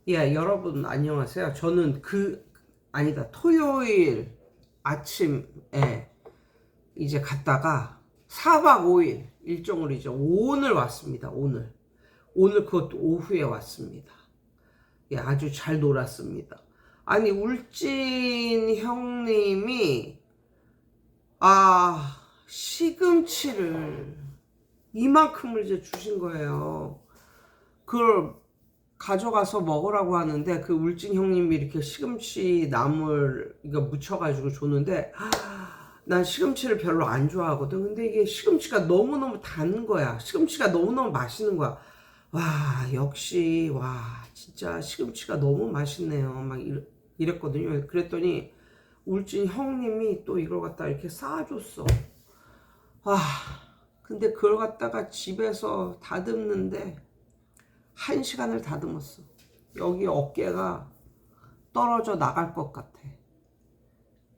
예, 여러분 안녕하세요. 저는 토요일 아침에 이제 갔다가 4박 5일 일정으로 이제 오늘 왔습니다. 오늘 그것도 오후에 왔습니다. 예, 아주 잘 놀았습니다. 아니, 울진 형님이 시금치를 이만큼을 이제 주신 거예요. 그걸 가져가서 먹으라고 하는데, 그 울진 형님이 이렇게 시금치 나물 이거 묻혀가지고 줬는데, 난 시금치를 별로 안 좋아하거든. 근데 이게 시금치가 너무너무 단 거야. 시금치가 너무너무 맛있는 거야. 와, 역시 와, 진짜 시금치가 너무 맛있네요. 막 이랬거든요. 그랬더니 울진 형님이 또 이걸 갖다 이렇게 쌓아줬어. 근데 그걸 갖다가 집에서 다듬는데 1시간을 다듬었어. 여기 어깨가 떨어져 나갈 것 같아.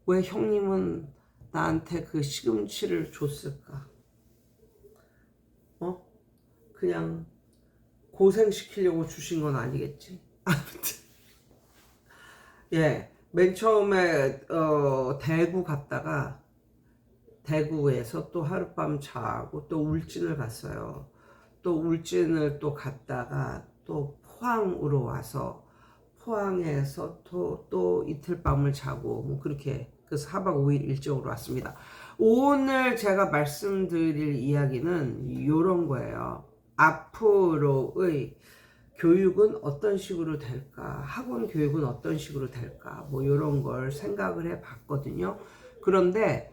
왜 형님은 나한테 그 시금치를 줬을까? 그냥 고생시키려고 주신 건 아니겠지. 아무튼 예, 맨 처음에 대구 갔다가 대구에서 또 하룻밤 자고 또 울진을 갔어요. 또 울진을 또 갔다가 또 포항으로 와서 포항에서 또 이틀 밤을 자고 뭐 그렇게 그래서 4박 5일 일정으로 왔습니다. 오늘 제가 말씀드릴 이야기는 이런 거예요. 앞으로의 교육은 어떤 식으로 될까? 학원 교육은 어떤 식으로 될까? 뭐 이런 걸 생각을 해 봤거든요. 그런데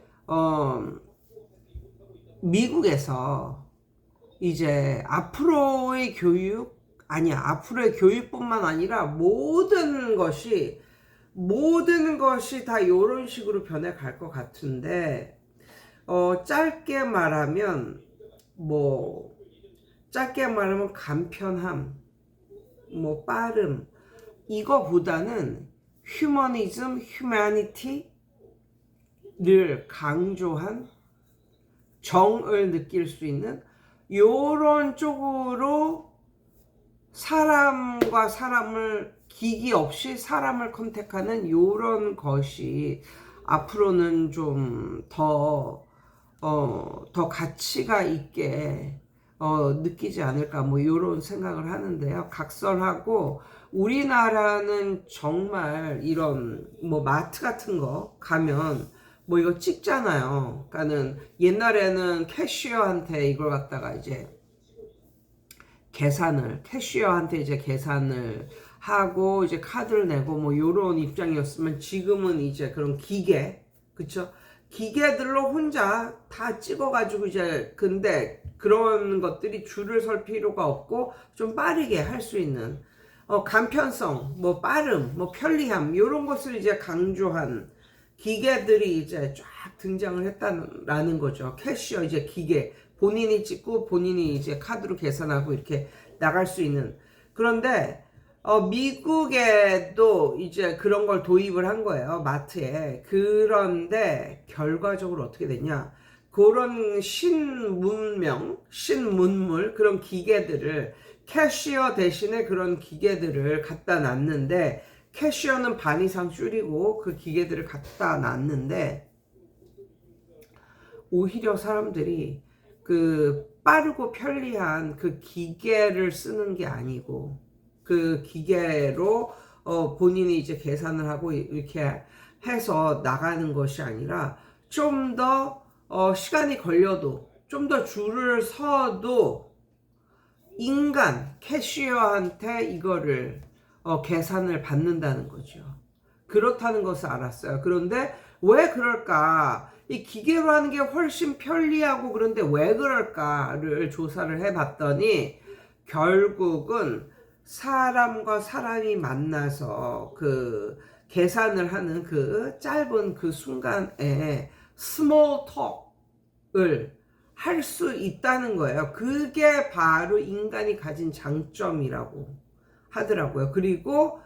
미국에서 이제 앞으로의 앞으로의 교육뿐만 아니라 모든 것이 다 이런 식으로 변해갈 것 같은데, 짧게 말하면 간편함, 뭐 빠름, 이거보다는 휴머니티를 강조한 정을 느낄 수 있는 요런 쪽으로 사람과 사람을 기기 없이 사람을 컨택하는 요런 것이 앞으로는 좀 더 가치가 있게 느끼지 않을까 뭐 요런 생각을 하는데요. 각설하고 우리나라는 정말 이런 뭐 마트 같은 거 가면 뭐 이거 찍잖아요. 그러니까는 옛날에는 캐시어한테 이걸 갖다가 이제 캐시어한테 이제 계산을 하고 이제 카드를 내고 뭐 요런 입장이었으면 지금은 이제 그런 그쵸? 기계들로 혼자 다 찍어가지고 이제 근데 그런 것들이 줄을 설 필요가 없고 좀 빠르게 할 수 있는 간편성, 뭐 빠름, 뭐 편리함 요런 것을 이제 강조한 기계들이 이제 쫙 등장을 했다라는 거죠. 캐시어 이제 기계 본인이 찍고 본인이 이제 카드로 계산하고 이렇게 나갈 수 있는. 그런데 미국에도 이제 그런 걸 도입을 한 거예요. 마트에. 그런데 결과적으로 어떻게 되냐? 그런 신문물 그런 기계들을 캐시어 대신에 그런 기계들을 갖다 놨는데 캐시어는 반 이상 줄이고 그 기계들을 갖다 놨는데 오히려 사람들이 그 빠르고 편리한 그 기계를 쓰는 게 아니고 그 기계로 본인이 이제 계산을 하고 이렇게 해서 나가는 것이 아니라 좀 더 시간이 걸려도 좀 더 줄을 서도 인간 캐시어한테 이거를 계산을 받는다는 거죠. 그렇다는 것을 알았어요. 그런데 왜 그럴까? 이 기계로 하는 게 훨씬 편리하고 그런데 왜 그럴까를 조사를 해봤더니 결국은 사람과 사람이 만나서 그 계산을 하는 그 짧은 그 순간에 스몰 톡을 할 수 있다는 거예요. 그게 바로 인간이 가진 장점이라고 하더라고요. 그리고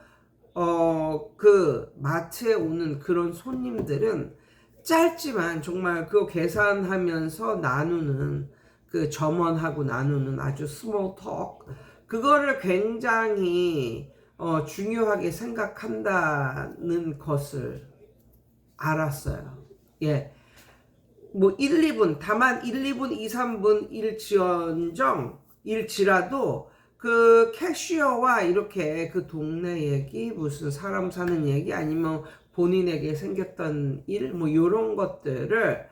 그 마트에 오는 그런 손님들은 짧지만 정말 그 계산하면서 나누는 그 점원하고 나누는 아주 스몰 톡 그거를 굉장히 중요하게 생각한다는 것을 알았어요. 예. 뭐 1, 2분, 다만 1, 2분, 2, 3분 일지라도 그 캐시어와 이렇게 그 동네 얘기, 무슨 사람 사는 얘기, 아니면 본인에게 생겼던 일, 뭐 요런 것들을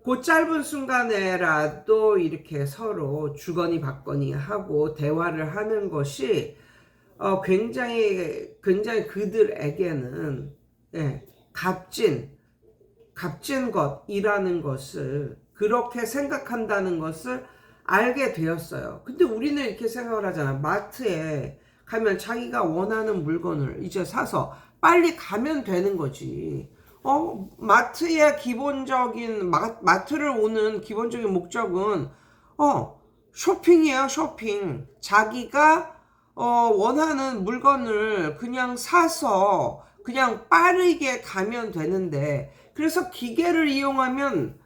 그 짧은 순간에라도 이렇게 서로 주거니 받거니 하고 대화를 하는 것이 굉장히 그들에게는 예, 값진 것이라는 것을 그렇게 생각한다는 것을 알게 되었어요. 근데 우리는 이렇게 생각을 하잖아. 마트에 가면 자기가 원하는 물건을 이제 사서 빨리 가면 되는 거지. 마트의 기본적인 마트를 오는 기본적인 목적은 쇼핑이에요, 쇼핑. 자기가 원하는 물건을 그냥 사서 그냥 빠르게 가면 되는데, 그래서 기계를 이용하면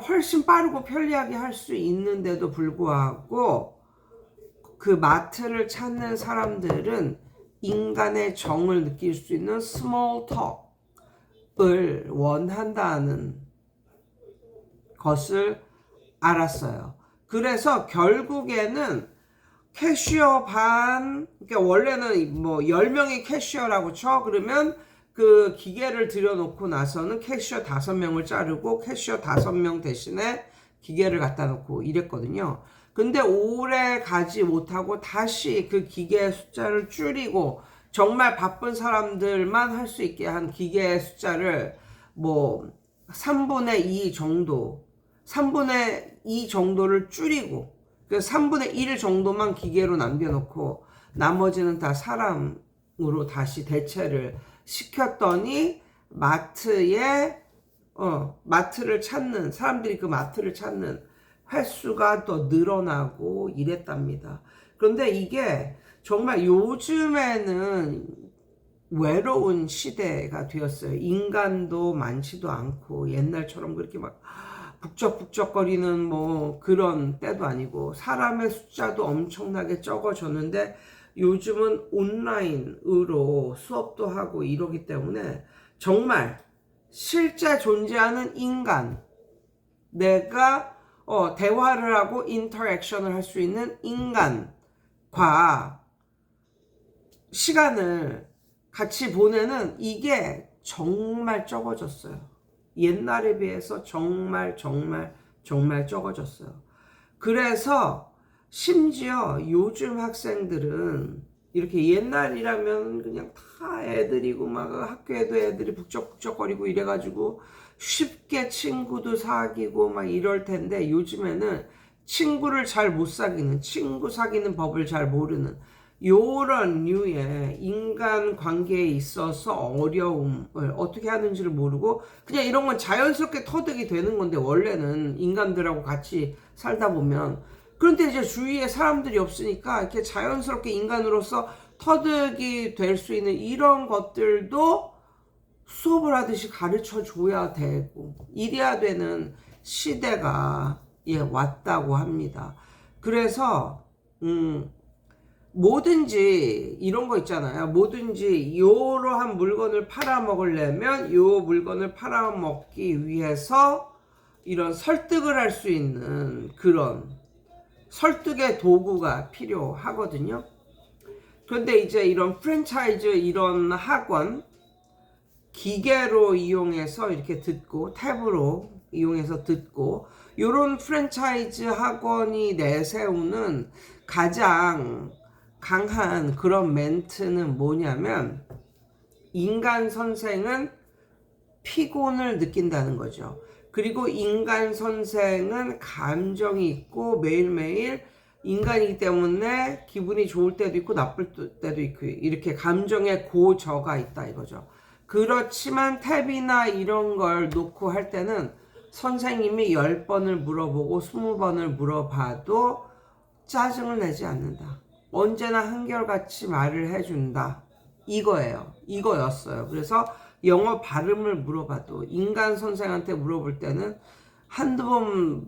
훨씬 빠르고 편리하게 할 수 있는데도 불구하고 그 마트를 찾는 사람들은 인간의 정을 느낄 수 있는 스몰 톡을 원한다는 것을 알았어요. 그래서 결국에는 캐시어 그러니까 원래는 뭐 10명이 캐시어라고 쳐. 그러면 그 기계를 들여놓고 나서는 캐시어 5명을 자르고 캐시어 5명 대신에 기계를 갖다 놓고 이랬거든요. 근데 오래 가지 못하고 다시 그 기계의 숫자를 줄이고 정말 바쁜 사람들만 할 수 있게 한 기계의 숫자를 뭐 3분의 2 정도를 줄이고 그 3분의 1 정도만 기계로 남겨놓고 나머지는 다 사람으로 다시 대체를 시켰더니 마트를 찾는 사람들이 그 마트를 찾는 횟수가 더 늘어나고 이랬답니다. 그런데 이게 정말 요즘에는 외로운 시대가 되었어요. 인간도 많지도 않고 옛날처럼 그렇게 막 북적북적거리는 뭐 그런 때도 아니고 사람의 숫자도 엄청나게 적어졌는데 요즘은 온라인으로 수업도 하고 이러기 때문에 정말 실제 존재하는 인간, 내가 대화를 하고 인터랙션을 할 수 있는 인간과 시간을 같이 보내는 이게 정말 적어졌어요. 옛날에 비해서 정말 적어졌어요. 그래서 심지어 요즘 학생들은 이렇게 옛날이라면 그냥 다 애들이고 막 학교에도 애들이 북적북적거리고 이래가지고 쉽게 친구도 사귀고 막 이럴 텐데 요즘에는 친구를 잘 못 사귀는, 친구 사귀는 법을 잘 모르는 요런 류의 인간 관계에 있어서 어려움을 어떻게 하는지를 모르고 그냥 이런 건 자연스럽게 터득이 되는 건데 원래는 인간들하고 같이 살다 보면 그런데 이제 주위에 사람들이 없으니까 이렇게 자연스럽게 인간으로서 터득이 될 수 있는 이런 것들도 수업을 하듯이 가르쳐 줘야 되고 이래야 되는 시대가 왔다고 합니다. 그래서 뭐든지 이런 거 있잖아요. 뭐든지 이러한 물건을 팔아먹으려면 이 물건을 팔아먹기 위해서 이런 설득을 할 수 있는 그런 설득의 도구가 필요하거든요. 그런데 이제 이런 프랜차이즈 이런 학원 기계로 이용해서 이렇게 듣고 탭으로 이용해서 듣고 이런 프랜차이즈 학원이 내세우는 가장 강한 그런 멘트는 뭐냐면 인간 선생은 피곤을 느낀다는 거죠. 그리고 인간 선생은 감정이 있고 매일매일 인간이기 때문에 기분이 좋을 때도 있고 나쁠 때도 있고 이렇게 감정의 고저가 있다 이거죠. 그렇지만 탭이나 이런 걸 놓고 할 때는 선생님이 10번을 물어보고 20번을 물어봐도 짜증을 내지 않는다. 언제나 한결같이 말을 해준다. 이거였어요. 그래서 영어 발음을 물어봐도 인간 선생한테 물어볼 때는 한두 번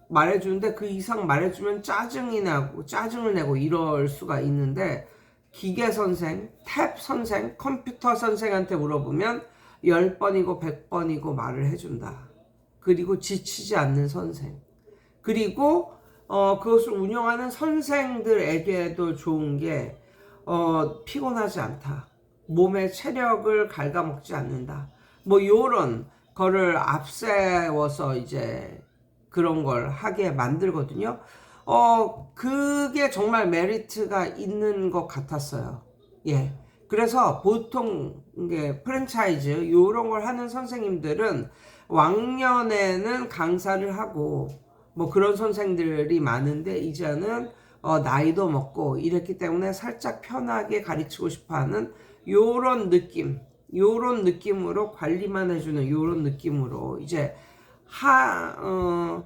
말해주는데 그 이상 말해주면 짜증을 내고 이럴 수가 있는데 기계 선생, 탭 선생, 컴퓨터 선생한테 물어보면 10번이고 100번이고 말을 해준다. 그리고 지치지 않는 선생. 그리고 그것을 운영하는 선생들에게도 좋은 게 피곤하지 않다. 몸의 체력을 갉아먹지 않는다. 뭐 요런 거를 앞세워서 이제 그런 걸 하게 만들거든요. 그게 정말 메리트가 있는 것 같았어요. 예. 그래서 보통 이게 프랜차이즈 요런 걸 하는 선생님들은 왕년에는 강사를 하고 뭐 그런 선생들이 많은데 이제는 나이도 먹고 이랬기 때문에 살짝 편하게 가르치고 싶어 하는 요런 느낌으로 관리만 해주는 요런 느낌으로 이제 하면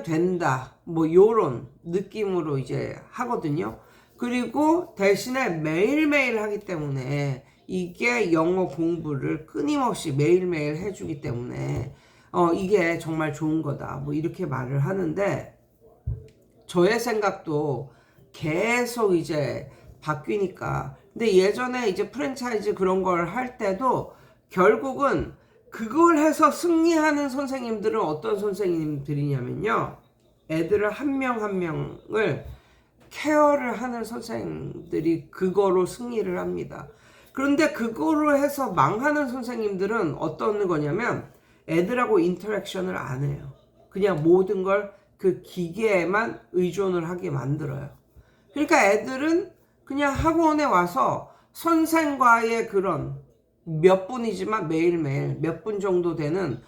된다. 뭐 요런 느낌으로 이제 하거든요. 그리고 대신에 매일매일 하기 때문에 이게 영어 공부를 끊임없이 매일매일 해주기 때문에 이게 정말 좋은 거다. 뭐 이렇게 말을 하는데 저의 생각도 계속 이제 바뀌니까. 근데 예전에 이제 프랜차이즈 그런 걸 할 때도 결국은 그걸 해서 승리하는 선생님들은 어떤 선생님들이냐면요. 애들을 한 명 한 명을 케어를 하는 선생님들이 그거로 승리를 합니다. 그런데 그거로 해서 망하는 선생님들은 어떤 거냐면 애들하고 인터랙션을 안 해요. 그냥 모든 걸 그 기계에만 의존을 하게 만들어요. 그러니까 애들은 그냥 학원에 와서 선생과의 그런 몇 분이지만 매일매일 몇 분 정도 되는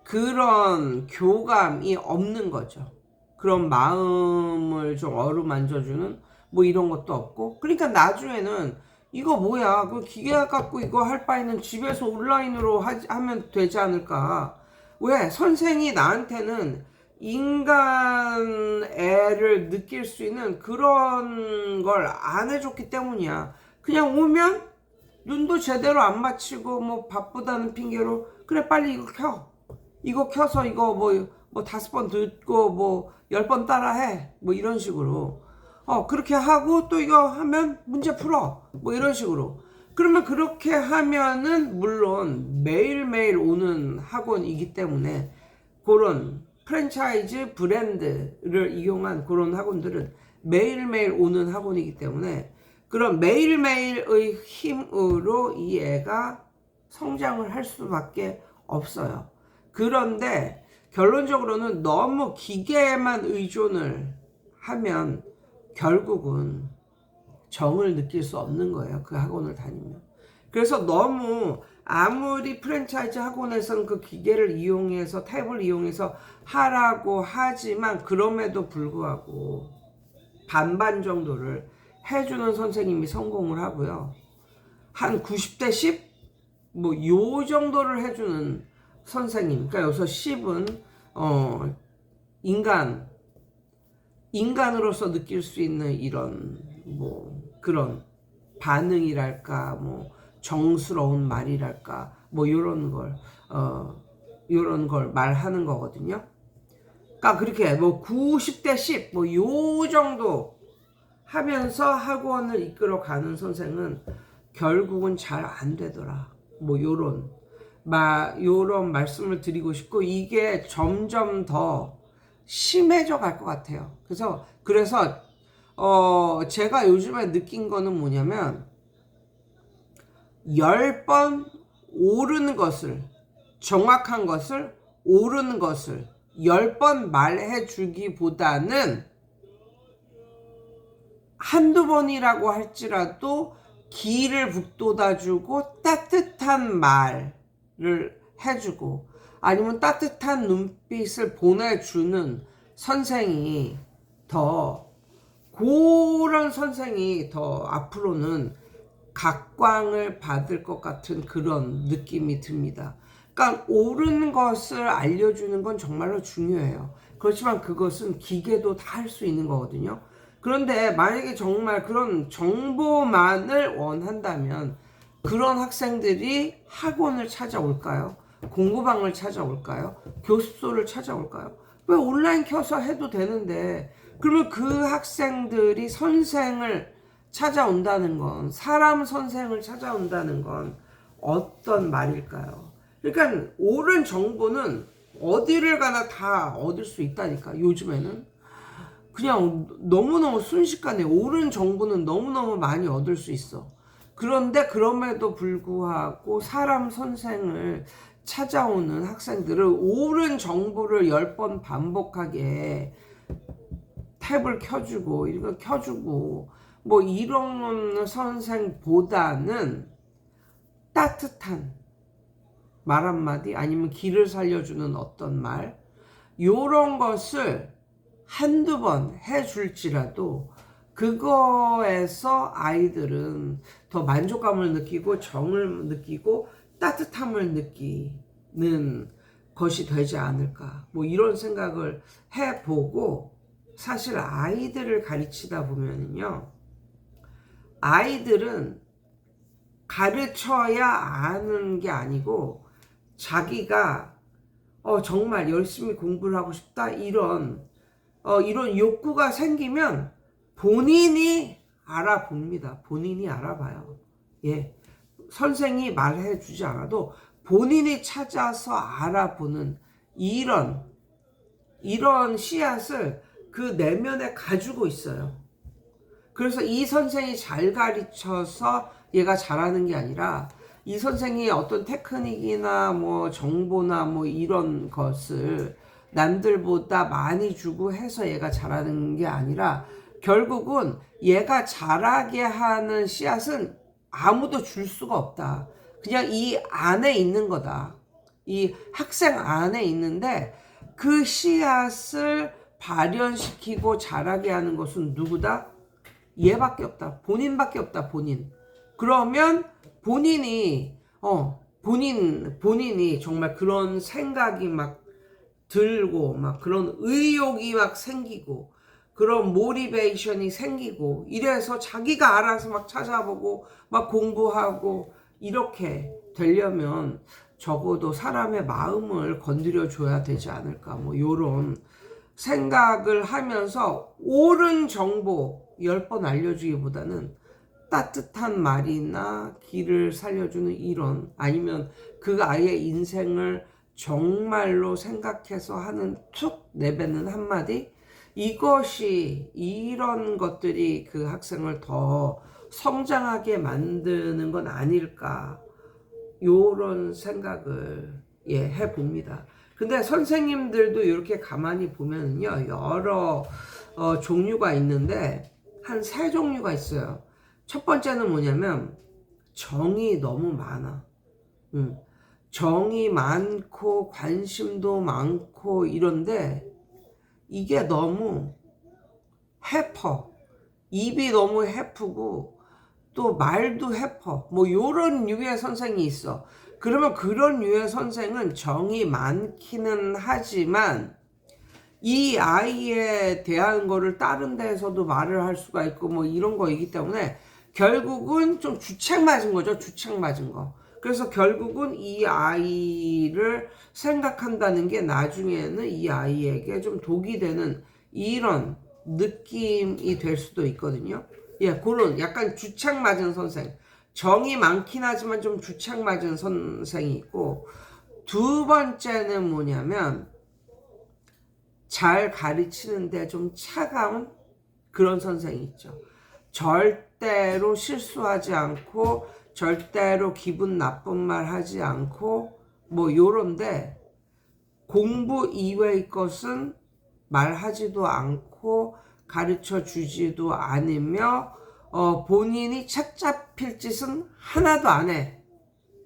그런 교감이 없는 거죠. 그런 마음을 좀 어루만져주는 뭐 이런 것도 없고. 그러니까 나중에는 이거 뭐야, 그 기계 갖고 이거 할 바에는 집에서 온라인으로 하면 되지 않을까. 왜? 선생이 나한테는 인간 애를 느낄 수 있는 그런 걸 안 해줬기 때문이야. 그냥 오면 눈도 제대로 안 맞추고 뭐 바쁘다는 핑계로 그래 빨리 이거 켜서 이거 뭐 5번 듣고 뭐 10번 따라해 뭐 이런 식으로 그렇게 하고 또 이거 하면 문제 풀어 뭐 이런 식으로. 그러면 그렇게 하면은 물론 매일매일 오는 학원이기 때문에 그런 프랜차이즈 브랜드를 이용한 그런 학원들은 매일매일 오는 학원이기 때문에 그런 매일매일의 힘으로 이 애가 성장을 할 수밖에 없어요. 그런데 결론적으로는 너무 기계에만 의존을 하면 결국은 정을 느낄 수 없는 거예요. 그 학원을 다니면. 그래서 너무 아무리 프랜차이즈 학원에서는 그 기계를 이용해서 탭을 이용해서 하라고 하지만 그럼에도 불구하고 반반 정도를 해주는 선생님이 성공을 하고요. 한 90대 10? 뭐 요 정도를 해주는 선생님. 그러니까 여기서 10은 인간으로서 느낄 수 있는 이런 뭐 그런 반응이랄까 뭐 정스러운 말이랄까 뭐 요런 걸 말하는 거거든요. 그러니까 그렇게 뭐 90대 10 뭐 요 정도 하면서 학원을 이끌어 가는 선생은 결국은 잘 안 되더라. 뭐 요런 말씀을 드리고 싶고 이게 점점 더 심해져 갈 것 같아요. 그래서 제가 요즘에 느낀 거는 뭐냐면 10번 옳은 것을 정확한 것을 옳은 것을 10번 말해 주기보다는 한두 번이라고 할지라도 기를 북돋아 주고 따뜻한 말을 해주고 아니면 따뜻한 눈빛을 보내주는 선생이 그런 선생이 더 앞으로는 각광을 받을 것 같은 그런 느낌이 듭니다. 그러니까 옳은 것을 알려주는 건 정말로 중요해요. 그렇지만 그것은 기계도 다 할 수 있는 거거든요. 그런데 만약에 정말 그런 정보만을 원한다면 그런 학생들이 학원을 찾아올까요? 공부방을 찾아올까요? 교습소를 찾아올까요? 왜 온라인 켜서 해도 되는데 그러면 그 학생들이 선생을 찾아온다는 건, 사람 선생을 찾아온다는 건 어떤 말일까요? 그러니까 옳은 정보는 어디를 가나 다 얻을 수 있다니까. 요즘에는 그냥 너무너무 순식간에 옳은 정보는 너무너무 많이 얻을 수 있어. 그런데 그럼에도 불구하고 사람 선생을 찾아오는 학생들은 옳은 정보를 10번 반복하게 탭을 켜주고 이거 켜주고 뭐 이런 선생보다는 따뜻한 말 한마디 아니면 길을 살려주는 어떤 말 요런 것을 한두 번 해줄지라도 그거에서 아이들은 더 만족감을 느끼고 정을 느끼고 따뜻함을 느끼는 것이 되지 않을까 뭐 이런 생각을 해보고 사실 아이들을 가르치다 보면요 아이들은 가르쳐야 아는 게 아니고 자기가 정말 열심히 공부를 하고 싶다 이런 욕구가 생기면 본인이 알아봅니다. 본인이 알아봐요. 예. 선생이 말해 주지 않아도 본인이 찾아서 알아보는 이런 씨앗을 그 내면에 가지고 있어요. 그래서 이 선생이 잘 가르쳐서 얘가 잘하는 게 아니라 이 선생이 어떤 테크닉이나 뭐 정보나 뭐 이런 것을 남들보다 많이 주고 해서 얘가 잘하는 게 아니라 결국은 얘가 잘하게 하는 씨앗은 아무도 줄 수가 없다. 그냥 이 안에 있는 거다. 이 학생 안에 있는데 그 씨앗을 발현시키고 자라게 하는 것은 누구다? 얘밖에 없다. 본인밖에 없다. 본인. 그러면 본인이 본인이 정말 그런 생각이 막 들고 막 그런 의욕이 막 생기고 그런 모티베이션이 생기고 이래서 자기가 알아서 막 찾아보고 막 공부하고 이렇게 되려면 적어도 사람의 마음을 건드려 줘야 되지 않을까 뭐 요런 생각을 하면서 옳은 정보 10번 알려주기보다는 따뜻한 말이나 길을 살려주는 이런 아니면 그 아이의 인생을 정말로 생각해서 하는 툭 내뱉는 한마디 이것이 이런 것들이 그 학생을 더 성장하게 만드는 건 아닐까 요런 생각을 해봅니다. 근데 선생님들도 이렇게 가만히 보면요 여러 종류가 있는데 한 3종류가 있어요. 첫 번째는 뭐냐면 정이 너무 많아. 정이 많고 관심도 많고 이런데 이게 너무 해퍼. 입이 너무 해프고 또 말도 해퍼. 뭐 요런 류의 선생이 있어. 그러면 그런 류의 선생은 정이 많기는 하지만 이 아이에 대한 거를 다른 데에서도 말을 할 수가 있고 뭐 이런 거이기 때문에 결국은 좀 주책 맞은 거죠. 주책 맞은 거. 그래서 결국은 이 아이를 생각한다는 게 나중에는 이 아이에게 좀 독이 되는 이런 느낌이 될 수도 있거든요. 그런 약간 주책 맞은 선생. 정이 많긴 하지만 좀 주책 맞은 선생이 있고 두 번째는 뭐냐면 잘 가르치는데 좀 차가운 그런 선생이 있죠. 절대로 실수하지 않고 절대로 기분 나쁜 말 하지 않고 뭐 요런데 공부 이외의 것은 말하지도 않고 가르쳐 주지도 않으며 본인이 책 잡힐 짓은 하나도 안 해.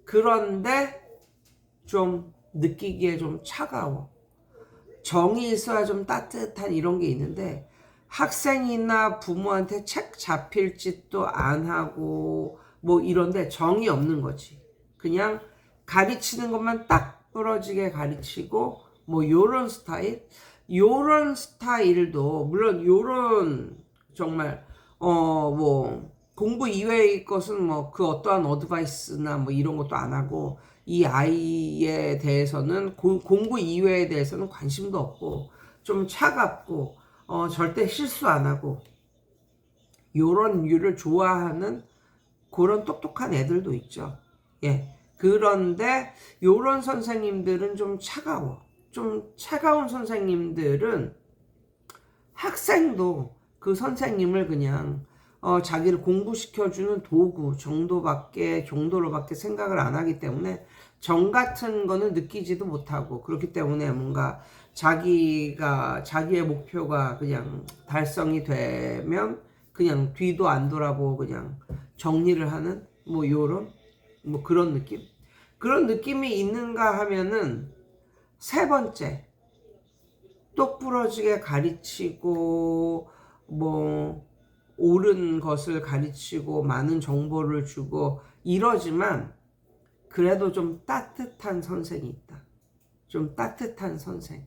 그런데 좀 느끼기에 좀 차가워. 정이 있어야 좀 따뜻한 이런 게 있는데 학생이나 부모한테 책 잡힐 짓도 안 하고 뭐 이런데 정이 없는 거지. 그냥 가르치는 것만 딱 부러지게 가르치고 뭐 요런 스타일. 요런 스타일도 물론 요런 정말 뭐 공부 이외의 것은 뭐 그 어떠한 어드바이스나 뭐 이런 것도 안 하고 이 아이에 대해서는 공부 이외에 대해서는 관심도 없고 좀 차갑고 절대 실수 안 하고 요런 류를 좋아하는 그런 똑똑한 애들도 있죠. 예. 그런데 요런 선생님들은 좀 차가워. 좀 차가운 선생님들은 학생도 그 선생님을 그냥 자기를 공부시켜주는 도구 정도로밖에 생각을 안 하기 때문에 정 같은 거는 느끼지도 못하고, 그렇기 때문에 뭔가 자기의 목표가 그냥 달성이 되면 그냥 뒤도 안 돌아보고 그냥 정리를 하는 뭐 요런 뭐 그런 느낌이 있는가 하면은, 세 번째, 똑부러지게 가르치고 뭐 옳은 것을 가르치고 많은 정보를 주고 이러지만 그래도 좀 따뜻한 선생이 있다. 좀 따뜻한 선생.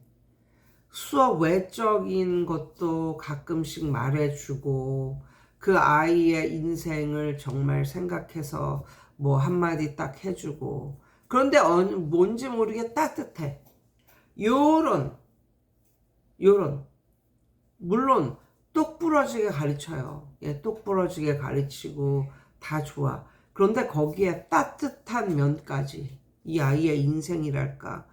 수업 외적인 것도 가끔씩 말해주고 그 아이의 인생을 정말 생각해서 뭐 한마디 딱 해주고, 그런데 뭔지 모르게 따뜻해. 요런 물론 똑부러지게 가르쳐요. 예, 똑부러지게 가르치고 다 좋아. 그런데 거기에 따뜻한 면까지, 이 아이의 인생이랄까,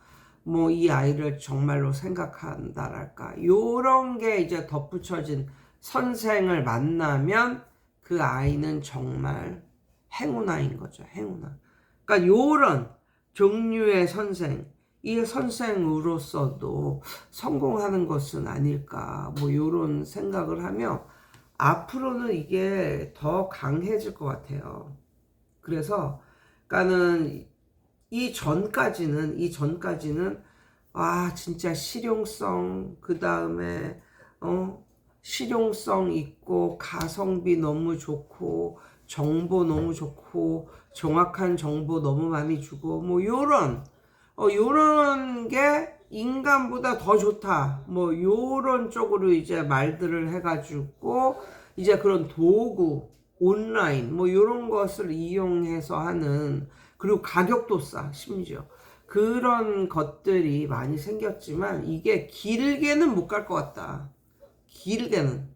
뭐 이 아이를 정말로 생각한다랄까, 요런 게 이제 덧붙여진 선생을 만나면 그 아이는 정말 행운아인 거죠. 행운아. 그러니까 요런 종류의 선생, 이 선생으로서도 성공하는 것은 아닐까, 뭐 요런 생각을 하며 앞으로는 이게 더 강해질 것 같아요. 그래서 그러니까는 이 전까지는 진짜 실용성, 그 다음에 실용성 있고 가성비 너무 좋고 정보 너무 좋고 정확한 정보 너무 많이 주고 뭐 요런 게 인간보다 더 좋다, 뭐 요런 쪽으로 이제 말들을 해가지고 이제 그런 도구, 온라인 뭐 요런 것을 이용해서 하는, 그리고 가격도 싸, 심지어 그런 것들이 많이 생겼지만 이게 길게는 못 갈 것 같다. 길게는.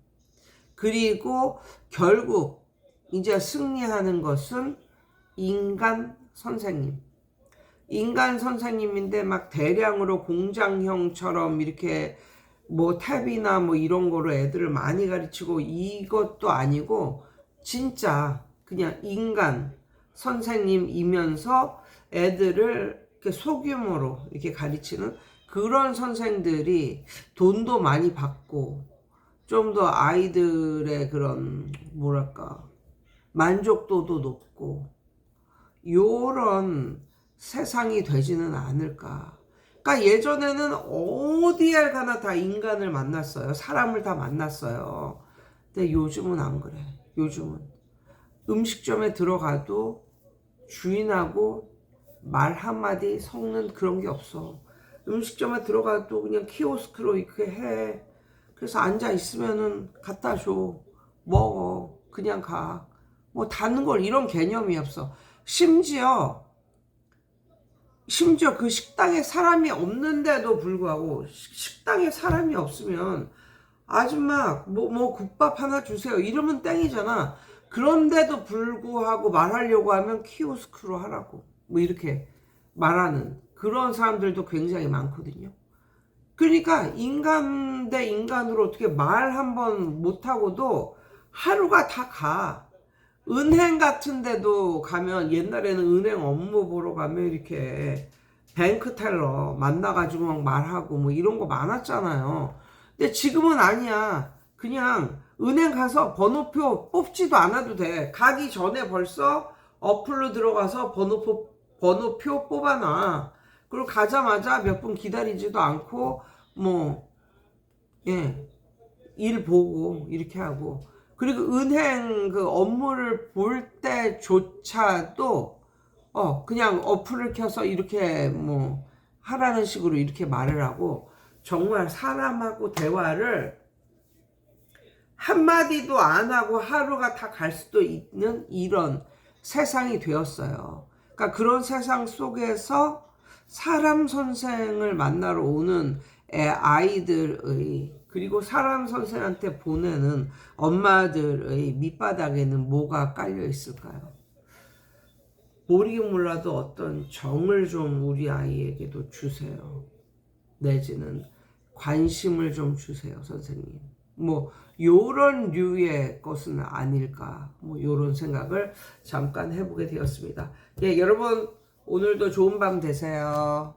그리고 결국 이제 승리하는 것은 인간 선생님인데 막 대량으로 공장형처럼 이렇게 뭐 탭이나 뭐 이런 거로 애들을 많이 가르치고 이것도 아니고, 진짜 그냥 인간 선생님이면서 애들을 이렇게 소규모로 이렇게 가르치는 그런 선생들이 돈도 많이 받고 좀 더 아이들의 그런 뭐랄까 만족도도 높고 요런 세상이 되지는 않을까. 그러니까 예전에는 어디에 가나 다 인간을 만났어요. 사람을 다 만났어요. 근데 요즘은 안 그래. 요즘은 음식점에 들어가도 주인하고 말 한마디 섞는 그런 게 없어. 음식점에 들어가도 그냥 키오스크로 이렇게 해. 그래서 앉아 있으면은 갖다 줘. 먹어. 그냥 가. 뭐 닫는 걸 이런 개념이 없어. 심지어 그 식당에 사람이 없는데도 불구하고, 식당에 사람이 없으면 아줌마 뭐 국밥 하나 주세요 이러면 땡이잖아. 그런데도 불구하고 말하려고 하면 키오스크로 하라고 뭐 이렇게 말하는 그런 사람들도 굉장히 많거든요. 그러니까 인간 대 인간으로 어떻게 말 한번 못하고도 하루가 다 가. 은행 같은 데도 가면, 옛날에는 은행 업무 보러 가면 이렇게 뱅크 텔러 만나가지고 막 말하고 뭐 이런 거 많았잖아요. 근데 지금은 아니야. 그냥 은행 가서 번호표 뽑지도 않아도 돼. 가기 전에 벌써 어플로 들어가서 번호표 뽑아놔. 그리고 가자마자 몇 분 기다리지도 않고 뭐 일 보고 이렇게 하고, 그리고 은행 그 업무를 볼 때조차도 그냥 어플을 켜서 이렇게 뭐 하라는 식으로 이렇게 말을 하고, 정말 사람하고 대화를 한마디도 안 하고 하루가 다 갈 수도 있는 이런 세상이 되었어요. 그러니까 그런 세상 속에서 사람 선생을 만나러 오는 아이들의 그리고 사람 선생한테 보내는 엄마들의 밑바닥에는 뭐가 깔려 있을까요? 모르긴 몰라도 어떤 정을 좀 우리 아이에게도 주세요. 내지는 관심을 좀 주세요, 선생님. 뭐 요런 류의 것은 아닐까, 뭐 요런 생각을 잠깐 해보게 되었습니다. 예, 여러분 오늘도 좋은 밤 되세요.